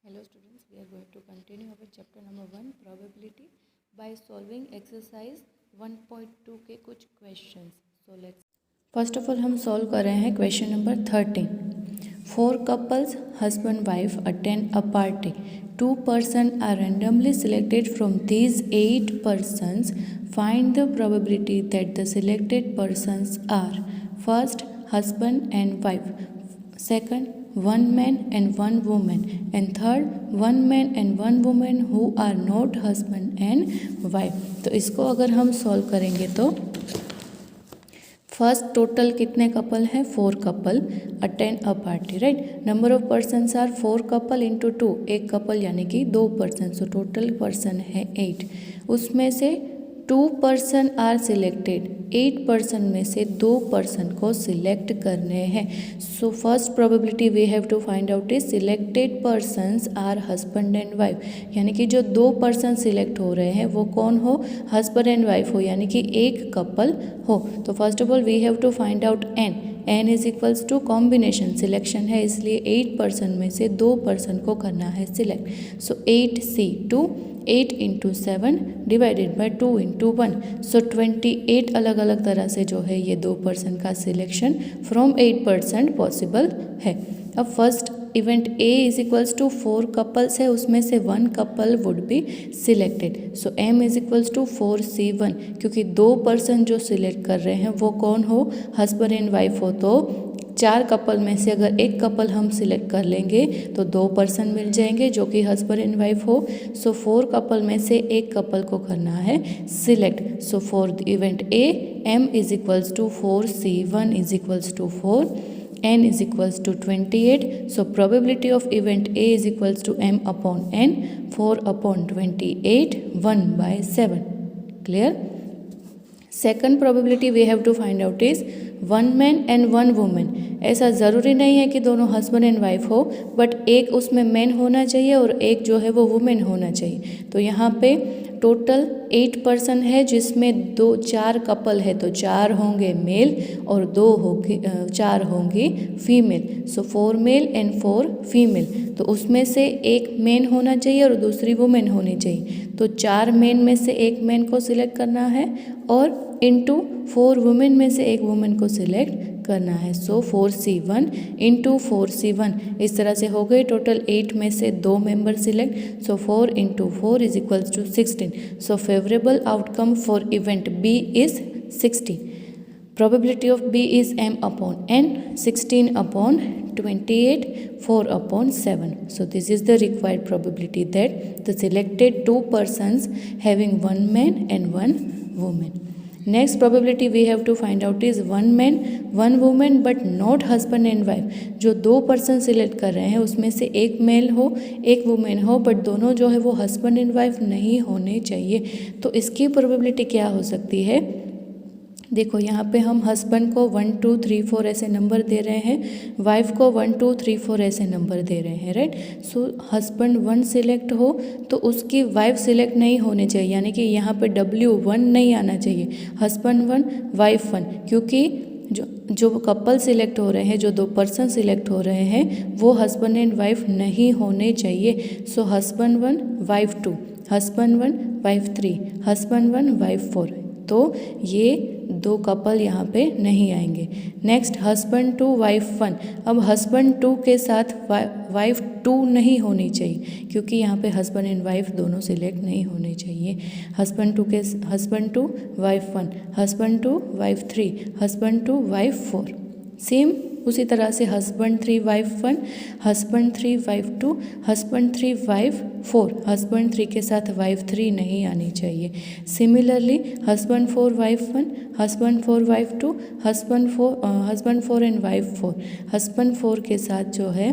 Hello students, we are going to continue our chapter number 1 probability by solving exercise 1.2 के कुछ questions. So let's first of all हम solve कर रहे हैं question number 13. 4 couples husband wife attend a party. 2 persons are randomly selected from these 8 persons. Find the probability that the selected persons are first husband and wife, second one man and one woman, and third one man and one woman who are not husband and wife. तो इसको अगर हम solve करेंगे तो first total कितने couple हैं 4 couple attend a party right. Number of persons are 4 couple into 2, एक couple यानी कि 2 पर्सन, सो टोटल पर्सन है 8. उसमें से 2 पर्सन आर सिलेक्टेड, 8 पर्सन में से 2 पर्सन को सिलेक्ट करने हैं. So first probability we have to find out is selected persons are husband and wife, यानी कि जो 2 पर्सन सिलेक्ट हो रहे हैं वो कौन हो, हस्बैंड एंड वाइफ हो, यानी कि एक कपल हो. तो first of all we have to find out n is equals to combination, selection है इसलिए 8 पर्सन में से 2 पर्सन को करना है select. So 8C2 8 into 7 divided by 2 into 1, सो 28 अलग अलग तरह से जो है ये 2 पर्सन का सिलेक्शन फ्रॉम 8% पॉसिबल है. अब first event A is equals to 4 couples है, उसमें से 1 couple would be selected. So m is equals to 4C1, क्योंकि 2 पर्सन जो सिलेक्ट कर रहे हैं वो कौन हो, हस्बैंड एंड वाइफ हो. तो 4 कपल में से अगर एक कपल हम सिलेक्ट कर लेंगे तो 2 पर्सन मिल जाएंगे जो कि हस्बैंड एंड वाइफ हो. सो 4 कपल में से एक कपल को करना है select. So for event A m is equals to 4C1 is equals to 4, n is equals to 28. So probability of event A is equals to m upon n, 4 upon 28, 1 by 7. Clear? Second probability we have to find out is 1 man and 1 woman. ऐसा ज़रूरी नहीं है कि दोनों husband and wife हो, but एक उसमें man होना चाहिए और एक जो है वो वुमेन होना चाहिए. तो यहाँ पे टोटल 8 पर्सन है जिसमें 4 कपल है, तो 4 होंगे मेल और 4 होंगी female. So 4 male and 4 female. तो उसमें से एक मेन होना चाहिए और दूसरी वुमेन होनी चाहिए. तो 4 मेन में से एक मेन को सिलेक्ट करना है और इंटू 4 वुमेन में से एक वुमेन को सिलेक्ट करना है. सो 4C1 इंटू 4C1 इस तरह से हो गए. टोटल 8 में से 2 member select. So 4 into 4 is equals to 16. So favourable outcome for event B is 16. Probability of B is m upon n, 16 upon 28, 4 upon 7. So this is the required probability that the selected 2 persons having 1 man and 1 woman. Next probability we have to find out is 1 man 1 woman but not husband and wife. जो 2 person select कर रहे हैं उसमें से एक mail हो एक women हो, बट दोनों जो है वो हस्बैंड एंड वाइफ नहीं होने चाहिए. तो इसकी प्रोबेबिलिटी क्या हो सकती है, देखो यहाँ पे हम हस्बैंड को 1 2 3 4 ऐसे नंबर दे रहे हैं, वाइफ को 1 2 3 4 ऐसे नंबर दे रहे हैं राइट. सो हस्बैंड 1 सिलेक्ट हो तो उसकी वाइफ सिलेक्ट नहीं होनी चाहिए, यानी कि यहाँ पे W1 नहीं आना चाहिए, हस्बैंड 1 वाइफ 1, क्योंकि जो कपल सिलेक्ट हो रहे हैं, जो 2 पर्सन सिलेक्ट हो रहे हैं वो हस्बैंड एंड वाइफ नहीं होने चाहिए. सो husband 1 wife 2, husband 1 wife 3, husband 1 wife 4. तो ये 2 कपल यहाँ पे नहीं आएंगे. Next husband 2 wife 1. अब हस्बैंड 2 के साथ वाइफ 2 नहीं होनी चाहिए, क्योंकि यहाँ पे हस्बैंड एंड वाइफ दोनों सिलेक्ट नहीं होने चाहिए. Husband 2 wife 1, husband 2 wife 3, husband 2 wife 4. Same उसी तरह से husband 3 wife 1, husband 3 wife 2, husband 3 wife 4, husband 3 के साथ वाइफ 3 नहीं आनी चाहिए. Similarly husband 4 wife 1, husband 4 wife 2, husband 4 and wife 4, husband 4 के साथ जो है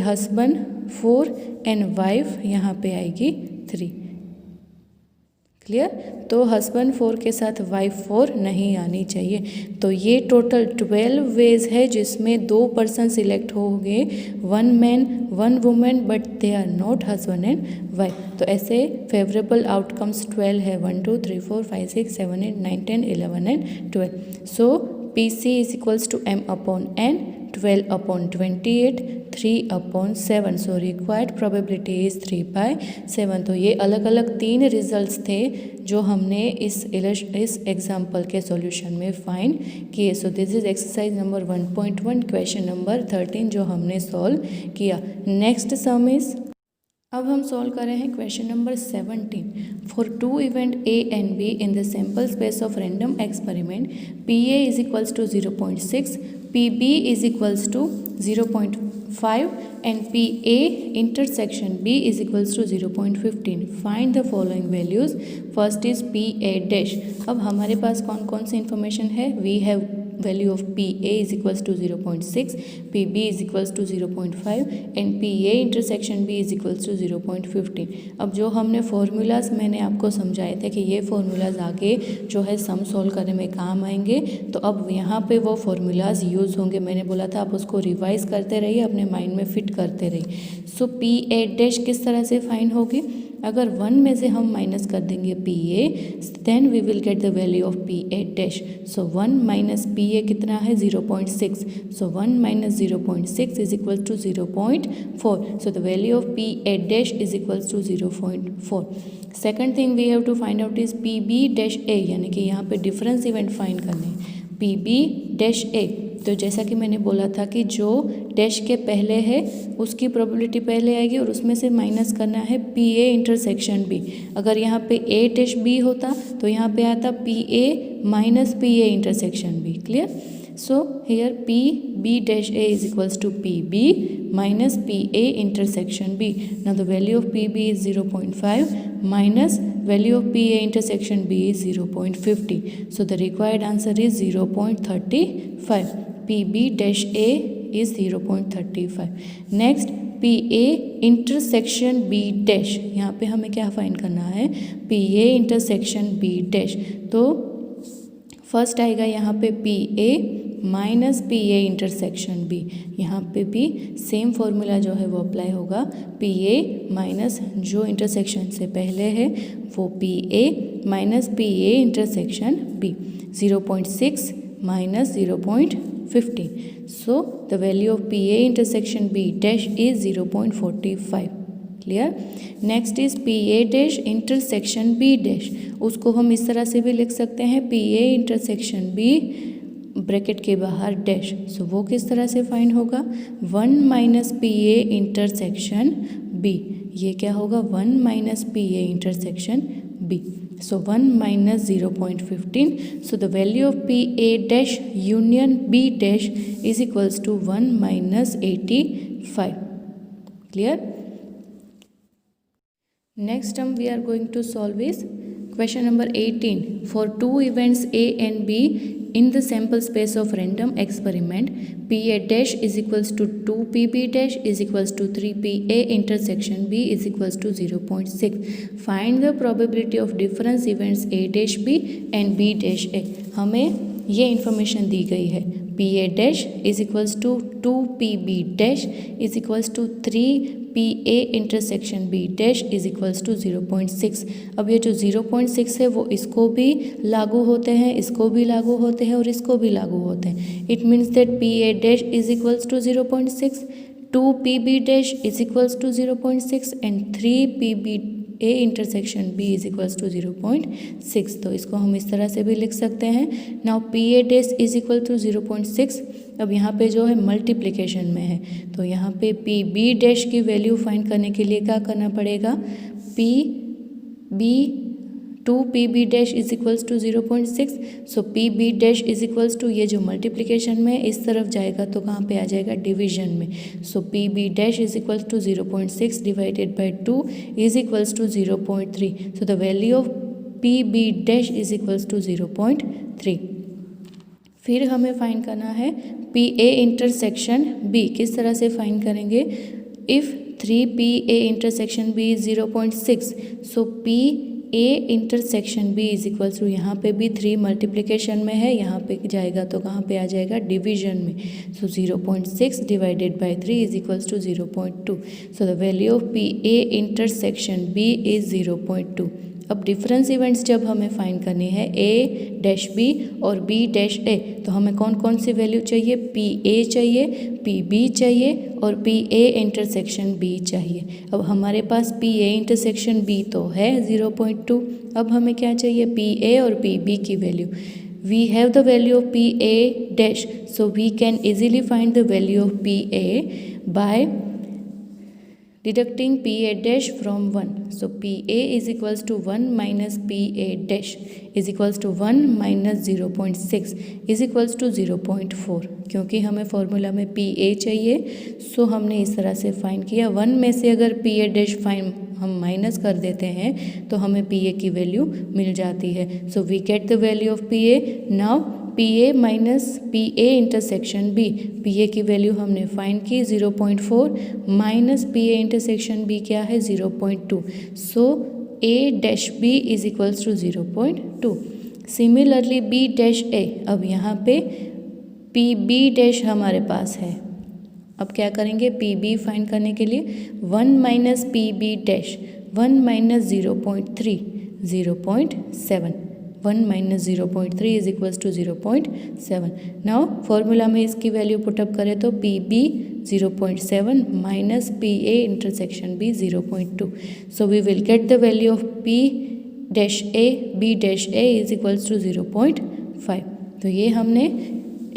हस्बैंड 4 एंड वाइफ यहाँ पे आएगी 3. क्लियर. तो हस्बैंड 4 के साथ वाइफ 4 नहीं आनी चाहिए. तो ये टोटल 12 वेज है जिसमें 2 पर्सन सिलेक्ट होंगे, 1 man 1 women but they are not husband and wife. तो ऐसे फेवरेबल आउटकम्स 12 है, 1 2 3 4 5 6 7 8 9 10 11 and 12. So PC is equals to m upon n, 12/28, 3/7. So required probability is 3/7. तो ये अलग अलग 3 रिजल्ट्स थे जो हमने इस एग्जाम्पल के सॉल्यूशन में फाइंड किए. So this is exercise number 1.1 question number 13 जो हमने सॉल्व किया. नेक्स्ट सम इज, अब हम सॉल्व कर रहे हैं question number 17. For 2 event A and B in the sample space of random experiment PA is equals to 0.6, PB is equals to 0.5 and PA intersection B is equals to 0.15. Find the following values. First is PA dash. अब हमारे पास कौन कौन सी information है. We have value of PA is equals to 0.6, PB is equals to 0.5 and PA intersection B is equals to 0.15. अब जो हमने फॉर्मूलाज मैंने आपको समझाए थे कि ये फॉर्मूलाज आगे जो है सम सॉल्व करने में काम आएंगे, तो अब यहाँ पे वो फॉर्मूलाज यूज़ होंगे. मैंने बोला था आप उसको रिवाइज करते रहिए, अपने माइंड में फिट करते रहिए. सो PA डैश किस तरह से फाइंड होगी. अगर 1 में से हम माइनस कर देंगे PA, then we will get the value of PA dash. So 1 minus PA कितना है 0.6. So 1 minus 0.6 is equal to 0.4. So the value of PA dash is equal to 0.4. Second thing we have to find out is PB dash A, यानी कि यहाँ पे difference event find करने. PB dash A, तो जैसा कि मैंने बोला था कि जो डैश के पहले है उसकी प्रोबेबिलिटी पहले आएगी और उसमें से माइनस करना है PA इंटरसेक्शन B. अगर यहाँ पे A डैश B होता तो यहाँ पे आता PA minus PA intersection B. Clear. So here PB dash A is equals to PB minus PA intersection B. Now the value of PB is 0.5 minus value of PA intersection B is 0.50. So the required answer is 0.35. PB dash A is 0.35. Next PA intersection B dash. यहाँ पे हमें क्या find करना है. PA intersection B dash. तो first आएगा यहाँ पे PA minus PA intersection B. यहाँ पे भी सेम फॉर्मूला जो है वो अप्लाई होगा. PA माइनस जो इंटरसेक्शन से पहले है वो PA minus PA intersection B. 0.6 minus 0.15. So the value of PA intersection B dash is 0.45. Clear. Next is PA dash intersection B dash. उसको हम इस तरह से भी लिख सकते हैं PA इंटरसेक्शन B ब्रैकेट के बाहर डैश. सो वो किस तरह से फाइंड होगा. 1 माइनस PA इंटरसेक्शन B. ये क्या होगा 1 minus PA intersection B. So 1 minus 0.15. So the value of PA dash union B dash is equals to 1 minus 85. Clear. Next term we are going to solve is question number 18. For 2 events A and B in the sample space of random experiment, PA dash is equals to 2 PB dash is equals to 3 PA intersection B is equals to 0.6. Find the probability of difference events A dash B and B dash A. हमें ये information दी गई है. PA dash is equals to 2 PB dash is equals to 3 PA intersection B dash is equals to 0.6. अब ये जो 0.6 है वो इसको भी लागू होते हैं, इसको भी लागू होते हैं और इसको भी लागू होते हैं. It means that PA dash is equals to 0.6, 2 PB dash is equals to 0.6 and 3 PB A intersection B is equals to 0.6. तो इसको हम इस तरह से भी लिख सकते हैं. Now PA dash is equal to 0.6. अब यहाँ पे जो है मल्टीप्लिकेशन में है, तो यहाँ पे PB डैश की वैल्यू फाइंड करने के लिए क्या करना पड़ेगा. PB 2 PB dash is equals to 0.6. So PB dash is equals to ये जो मल्टीप्लिकेशन में इस तरफ जाएगा तो कहाँ पे आ जाएगा डिवीजन में. So PB dash is equals to 0.6 divided by 2 is equals to 0.3. So the value of PB dash is equals to 0.3. फिर हमें फाइंड करना है PA इंटरसेक्शन B. किस तरह से फाइंड करेंगे. If 3 PA intersection B is 0.6, so PA intersection B is equals to यहाँ पे भी 3 मल्टीप्लिकेशन में है, यहाँ पे जाएगा तो कहाँ पे आ जाएगा डिवीजन में. So 0.6 divided by 3 is equals to 0.2. So the value of PA intersection B is 0.2. अब डिफरेंस इवेंट्स जब हमें फाइंड करनी है ए डैश बी और बी डैश ए, तो हमें कौन कौन सी वैल्यू चाहिए, पी ए चाहिए, पी बी चाहिए और पी ए इंटरसेक्शन बी चाहिए। अब हमारे पास पी ए इंटरसेक्शन बी तो है 0.2। अब हमें क्या चाहिए, पी ए और पी बी की value. We have the value of PA dash, so we can easily find the value of PA by deducting PA dash from 1. So PA is equals to 1 minus PA dash is equals to 1 minus 0.6 is equals to 0.4। क्योंकि हमें formula में PA चाहिए, सो हमने इस तरह से find किया। 1 में से अगर PA dash फाइन हम माइनस कर देते हैं तो हमें PA की वैल्यू मिल जाती है। So we get the value of PA। Now PA minus PA intersection B, PA की वैल्यू हमने फाइंड की 0.4 माइनस PA इंटरसेक्शन B क्या है 0.2। So A dash B is equals to 0.2। Similarly B dash A, अब यहाँ पे PB dash हमारे पास है। अब क्या करेंगे, PB फाइंड करने के लिए 1 minus PB dash 1 minus 0.3 0.7, 1 minus 0.3 is equals to 0.7। Now formula में इसकी वैल्यू पुटअप करें तो PB 0.7 minus PA intersection B 0.2। So we will get the value of P dash A B dash A is equals to 0.5। तो ये हमने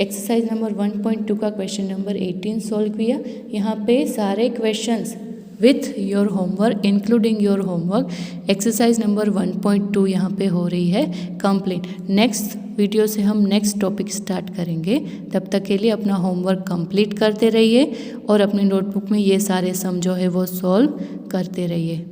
exercise number 1.2 का question number 18 solve किया। यहाँ पे सारे questions with your homework including your homework exercise number 1.2 यहाँ पे हो रही है कंप्लीट। नेक्स्ट वीडियो से हम नेक्स्ट टॉपिक स्टार्ट करेंगे। तब तक के लिए अपना होमवर्क कंप्लीट करते रहिए और अपनी नोटबुक में ये सारे सम जो है वो सॉल्व करते रहिए।